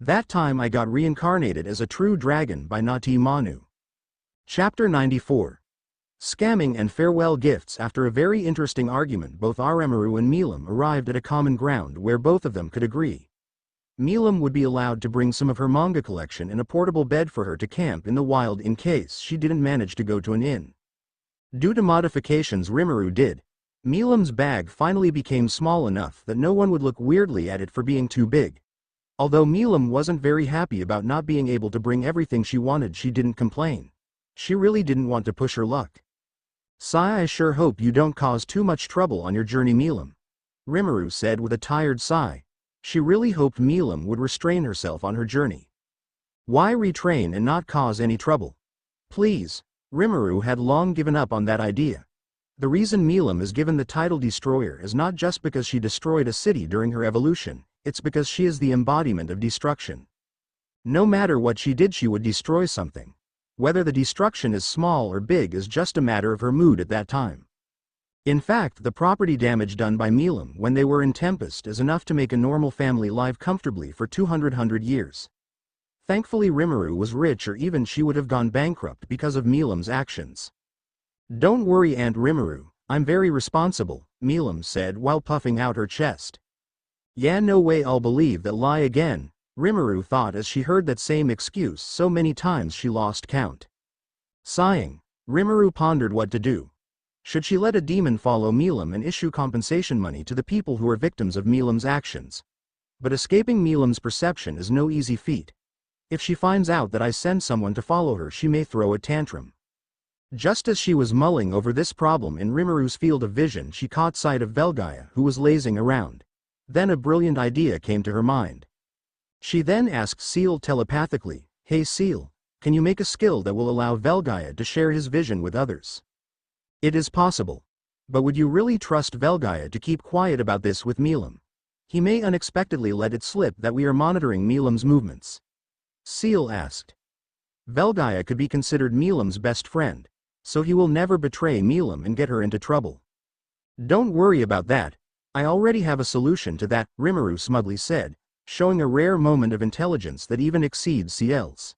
That time I got reincarnated as a true dragon by NautyManu. Chapter 94. Scamming and farewell gifts. After a very interesting argument, both Rimuru and Milim arrived at a common ground where both of them could agree. Milim would be allowed to bring some of her manga collection in a portable bed for her to camp in the wild in case she didn't manage to go to an inn. Due to modifications Rimuru did, Milim's bag finally became small enough that no one would look weirdly at it for being too big. Although Milim wasn't very happy about not being able to bring everything she wanted, she didn't complain. She really didn't want to push her luck. "Sigh, I sure hope you don't cause too much trouble on your journey, Milim," Rimuru said with a tired sigh. She really hoped Milim would restrain herself on her journey. Why retrain and not cause any trouble? Please. Rimuru had long given up on that idea. The reason Milim is given the title Destroyer is not just because she destroyed a city during her evolution, it's because she is the embodiment of destruction. No matter what she did, she would destroy something. Whether the destruction is small or big is just a matter of her mood at that time. In fact, the property damage done by Milim when they were in Tempest is enough to make a normal family live comfortably for 200 years. Thankfully Rimuru was rich, or even she would have gone bankrupt because of Milim's actions. "Don't worry, Aunt Rimuru, I'm very responsible," Milim said while puffing out her chest. "Yeah, no way I'll believe that lie again," Rimuru thought as she heard that same excuse so many times she lost count. Sighing, Rimuru pondered what to do. Should she let a demon follow Milim and issue compensation money to the people who are victims of Milim's actions? But escaping Milim's perception is no easy feat. If she finds out that I send someone to follow her, she may throw a tantrum. Just as she was mulling over this problem in Rimuru's field of vision, she caught sight of Veldora, who was lazing around. Then a brilliant idea came to her mind. She then asked Seal telepathically, "Hey Seal, can you make a skill that will allow Veldora to share his vision with others?" "It is possible. But would you really trust Veldora to keep quiet about this with Milim? He may unexpectedly let it slip that we are monitoring Milim's movements," Seal asked. Veldora could be considered Milim's best friend, so he will never betray Milim and get her into trouble. "Don't worry about that. I already have a solution to that," Rimuru smugly said, showing a rare moment of intelligence that even exceeds Seal's.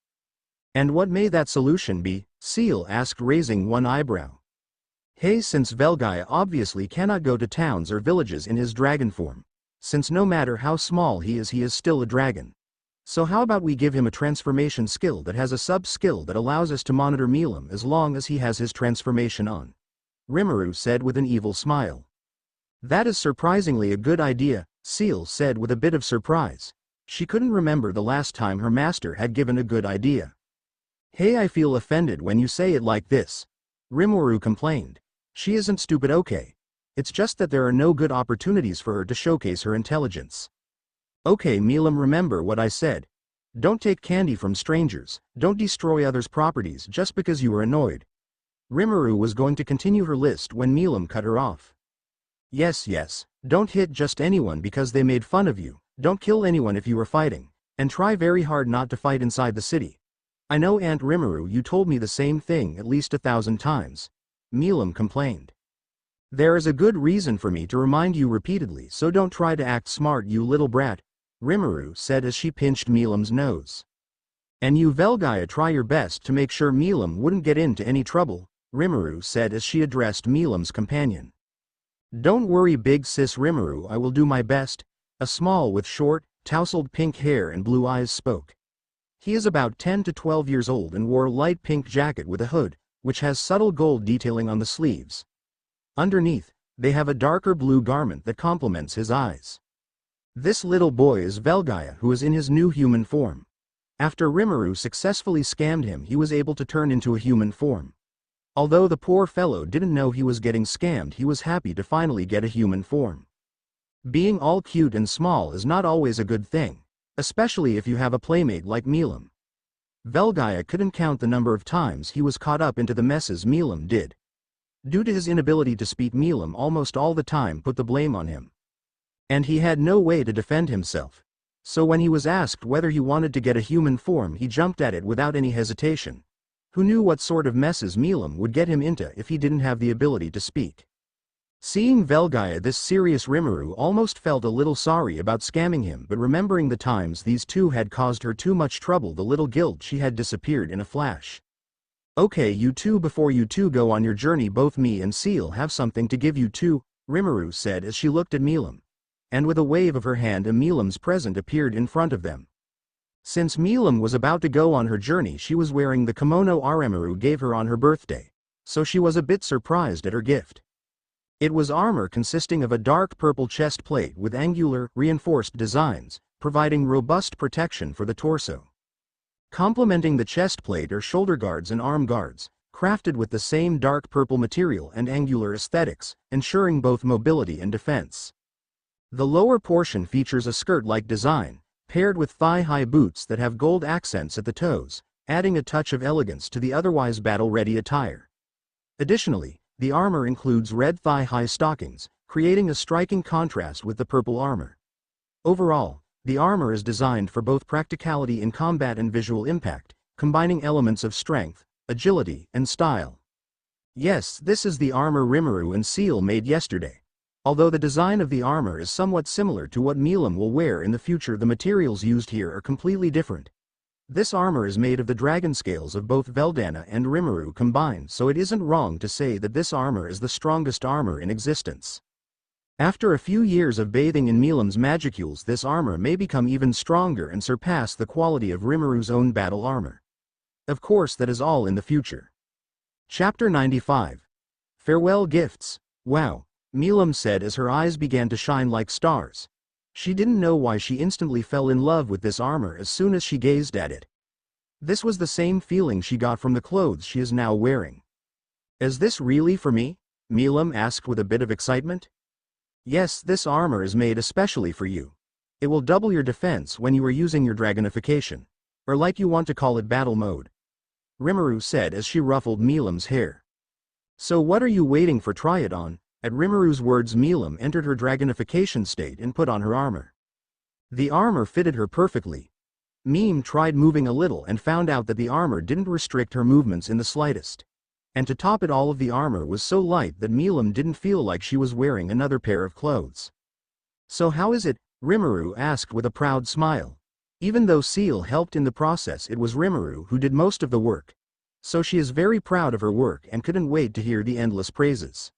"And what may that solution be?" Seal asked, raising one eyebrow. "Hey, since Veldora obviously cannot go to towns or villages in his dragon form, since no matter how small he is still a dragon. So how about we give him a transformation skill that has a sub-skill that allows us to monitor Milim as long as he has his transformation on?" Rimuru said with an evil smile. "That is surprisingly a good idea," Seal said with a bit of surprise. She couldn't remember the last time her master had given a good idea. "Hey, I feel offended when you say it like this," Rimuru complained. "She isn't stupid, okay? It's just that there are no good opportunities for her to showcase her intelligence." "Okay, Milim, remember what I said. Don't take candy from strangers, don't destroy others' properties just because you are annoyed." Rimuru was going to continue her list when Milim cut her off. Yes, don't hit just anyone because they made fun of you, don't kill anyone if you are fighting, and try very hard not to fight inside the city. I know, Aunt Rimuru, you told me the same thing at least 1,000 times, Milim complained. "There is a good reason for me to remind you repeatedly, so don't try to act smart, you little brat," Rimuru said as she pinched Milim's nose. "And you, Veldora, try your best to make sure Milim wouldn't get into any trouble," Rimuru said as she addressed Milim's companion. "Don't worry, big sis Rimuru, I will do my best," a small with short, tousled pink hair and blue eyes spoke. He is about 10 to 12 years old and wore a light pink jacket with a hood, which has subtle gold detailing on the sleeves. Underneath, they have a darker blue garment that complements his eyes. This little boy is Veldora, who is in his new human form. After Rimuru successfully scammed him, he was able to turn into a human form. Although the poor fellow didn't know he was getting scammed, he was happy to finally get a human form. Being all cute and small is not always a good thing, especially if you have a playmate like Milim. Veldora couldn't count the number of times he was caught up into the messes Milim did. Due to his inability to speak, Milim almost all the time put the blame on him. And he had no way to defend himself. So when he was asked whether he wanted to get a human form, he jumped at it without any hesitation. Who knew what sort of messes Milim would get him into if he didn't have the ability to speak? Seeing Velgaya this serious, Rimuru almost felt a little sorry about scamming him, but remembering the times these two had caused her too much trouble, the little guilt she had disappeared in a flash. Okay, you two, before you two go on your journey, both me and Seal have something to give you too, Rimuru said as she looked at Milim. And with a wave of her hand, Milim's present appeared in front of them. Since Milim was about to go on her journey, she was wearing the kimono Rimuru gave her on her birthday, so she was a bit surprised at her gift. It was armor consisting of a dark purple chest plate with angular, reinforced designs, providing robust protection for the torso. Complementing the chest plate are shoulder guards and arm guards, crafted with the same dark purple material and angular aesthetics, ensuring both mobility and defense. The lower portion features a skirt-like design, paired with thigh-high boots that have gold accents at the toes, adding a touch of elegance to the otherwise battle-ready attire. Additionally, the armor includes red thigh-high stockings, creating a striking contrast with the purple armor. Overall, the armor is designed for both practicality in combat and visual impact, combining elements of strength, agility, and style. Yes, this is the armor Rimuru and Seal made yesterday. Although the design of the armor is somewhat similar to what Milim will wear in the future, the materials used here are completely different. This armor is made of the dragon scales of both Veldora and Rimuru combined, so it isn't wrong to say that this armor is the strongest armor in existence. After a few years of bathing in Milim's magicules, this armor may become even stronger and surpass the quality of Rimuru's own battle armor. Of course, that is all in the future. Chapter 95. Farewell Gifts. Wow, Milim said as her eyes began to shine like stars. She didn't know why she instantly fell in love with this armor as soon as she gazed at it. This was the same feeling she got from the clothes she is now wearing. Is this really for me? Milim asked with a bit of excitement. Yes, this armor is made especially for you. It will double your defense when you are using your dragonification, or like you want to call it, battle mode, Rimuru said as she ruffled Milim's hair. So what are you waiting for? Try it on. At Rimuru's words, Milim entered her dragonification state and put on her armor. The armor fitted her perfectly. Mime tried moving a little and found out that the armor didn't restrict her movements in the slightest. And to top it all, of the armor was so light that Milim didn't feel like she was wearing another pair of clothes. So how is it? Rimuru asked with a proud smile. Even though Seal helped in the process, it was Rimuru who did most of the work. So she is very proud of her work and couldn't wait to hear the endless praises.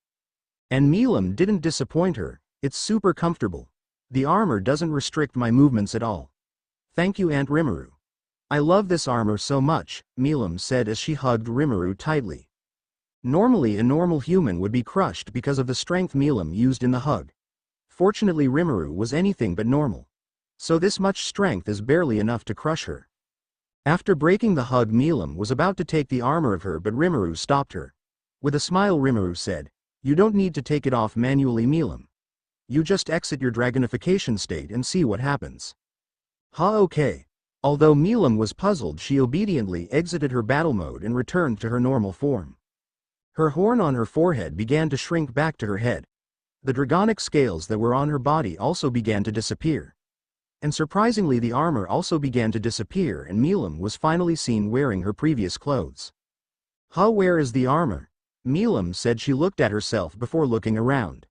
And Milim didn't disappoint her. It's super comfortable. The armor doesn't restrict my movements at all. Thank you, Aunt Rimuru. I love this armor so much, Milim said as she hugged Rimuru tightly. Normally a normal human would be crushed because of the strength Milim used in the hug. Fortunately, Rimuru was anything but normal. So this much strength is barely enough to crush her. After breaking the hug, Milim was about to take the armor of her, but Rimuru stopped her. With a smile, Rimuru said, "You don't need to take it off manually, Milim. You just exit your dragonification state and see what happens." Okay. Although Milim was puzzled, she obediently exited her battle mode and returned to her normal form. Her horn on her forehead began to shrink back to her head. The dragonic scales that were on her body also began to disappear. And surprisingly, the armor also began to disappear, and Milim was finally seen wearing her previous clothes. Where is the armor? Milim said. She looked at herself before looking around.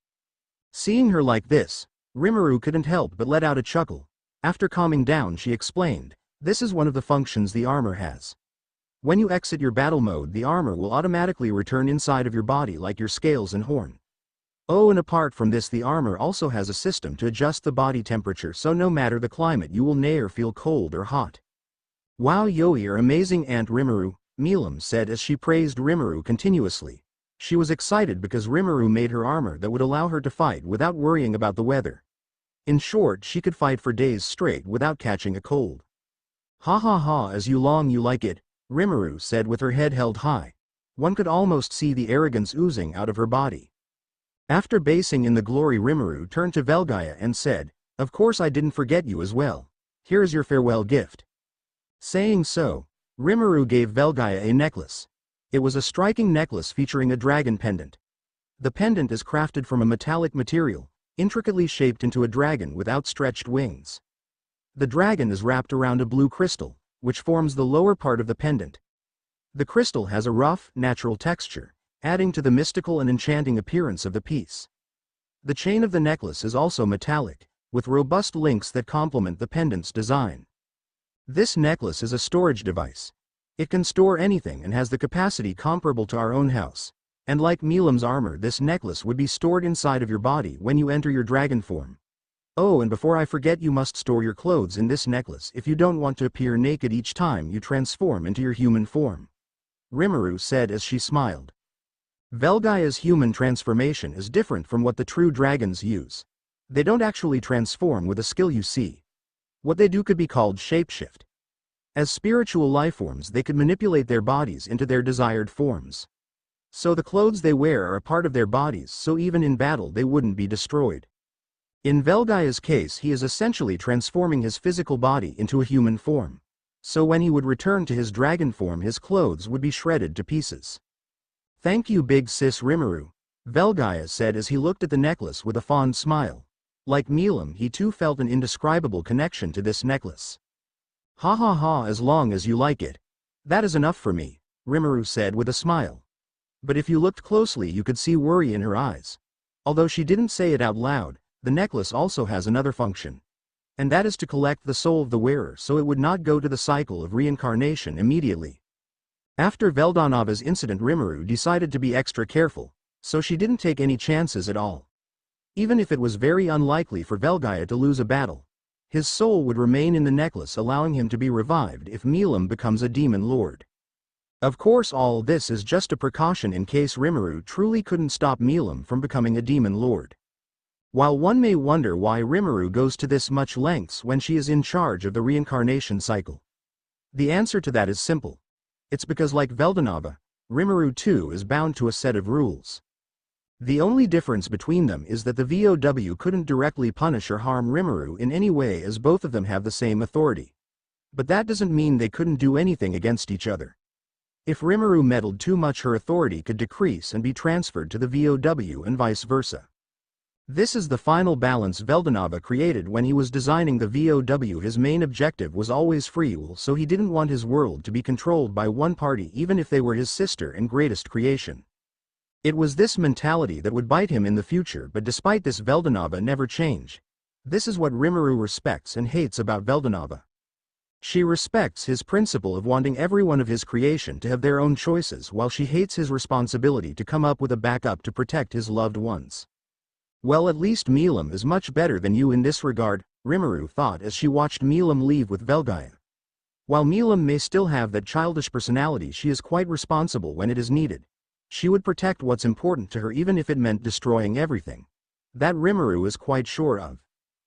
Seeing her like this, Rimuru couldn't help but let out a chuckle. After calming down, she explained, "This is one of the functions the armor has. When you exit your battle mode, the armor will automatically return inside of your body like your scales and horn. Oh, and apart from this, the armor also has a system to adjust the body temperature, so no matter the climate you will never feel cold or hot." Wow, you're amazing, Aunt Rimuru, Milim said as she praised Rimuru continuously. She was excited because Rimuru made her armor that would allow her to fight without worrying about the weather. In short, she could fight for days straight without catching a cold. As you like it, Rimuru said with her head held high. One could almost see the arrogance oozing out of her body. After basking in the glory, Rimuru turned to Velgaya and said, "Of course I didn't forget you as well. Here is your farewell gift." Saying so, Rimuru gave Velgaya a necklace. It was a striking necklace featuring a dragon pendant. The pendant is crafted from a metallic material, intricately shaped into a dragon with outstretched wings. The dragon is wrapped around a blue crystal, which forms the lower part of the pendant. The crystal has a rough, natural texture, adding to the mystical and enchanting appearance of the piece. The chain of the necklace is also metallic, with robust links that complement the pendant's design. This necklace is a storage device. It can store anything and has the capacity comparable to our own house. And like Milim's armor, this necklace would be stored inside of your body when you enter your dragon form. Oh, and before I forget, you must store your clothes in this necklace if you don't want to appear naked each time you transform into your human form. Rimuru said as she smiled. Velgaya's human transformation is different from what the true dragons use. They don't actually transform with a skill you see. What they do could be called shapeshift. As spiritual lifeforms, they could manipulate their bodies into their desired forms. So the clothes they wear are a part of their bodies, so even in battle they wouldn't be destroyed. In Velgaya's case, he is essentially transforming his physical body into a human form. So when he would return to his dragon form, his clothes would be shredded to pieces. Thank you, big sis Rimuru, Velgaya said as he looked at the necklace with a fond smile. Like Milim, he too felt an indescribable connection to this necklace. Ha ha ha, as long as you like it. That is enough for me, Rimuru said with a smile. But if you looked closely, you could see worry in her eyes. Although she didn't say it out loud, the necklace also has another function. And that is to collect the soul of the wearer so it would not go to the cycle of reincarnation immediately. After Veldonava's incident, Rimuru decided to be extra careful, so she didn't take any chances at all. Even if it was very unlikely for Velgaya to lose a battle, his soul would remain in the necklace, allowing him to be revived if Milim becomes a demon lord. Of course, all this is just a precaution in case Rimuru truly couldn't stop Milim from becoming a demon lord. While one may wonder why Rimuru goes to this much lengths when she is in charge of the reincarnation cycle, the answer to that is simple. It's because, like Veldonava, Rimuru too is bound to a set of rules. The only difference between them is that the VOW couldn't directly punish or harm Rimuru in any way, as both of them have the same authority. But that doesn't mean they couldn't do anything against each other. If Rimuru meddled too much, her authority could decrease and be transferred to the VOW and vice versa. This is the final balance Veldonava created when he was designing the VOW. His main objective was always free will, so he didn't want his world to be controlled by one party, even if they were his sister and greatest creation. It was this mentality that would bite him in the future, but despite this, Veldonava never changed. This is what Rimuru respects and hates about Veldonava. She respects his principle of wanting every one of his creation to have their own choices, while she hates his responsibility to come up with a backup to protect his loved ones. Well, at least Milim is much better than you in this regard, Rimuru thought as she watched Milim leave with Velgaya. While Milim may still have that childish personality, she is quite responsible when it is needed. She would protect what's important to her even if it meant destroying everything. That Rimuru is quite sure of.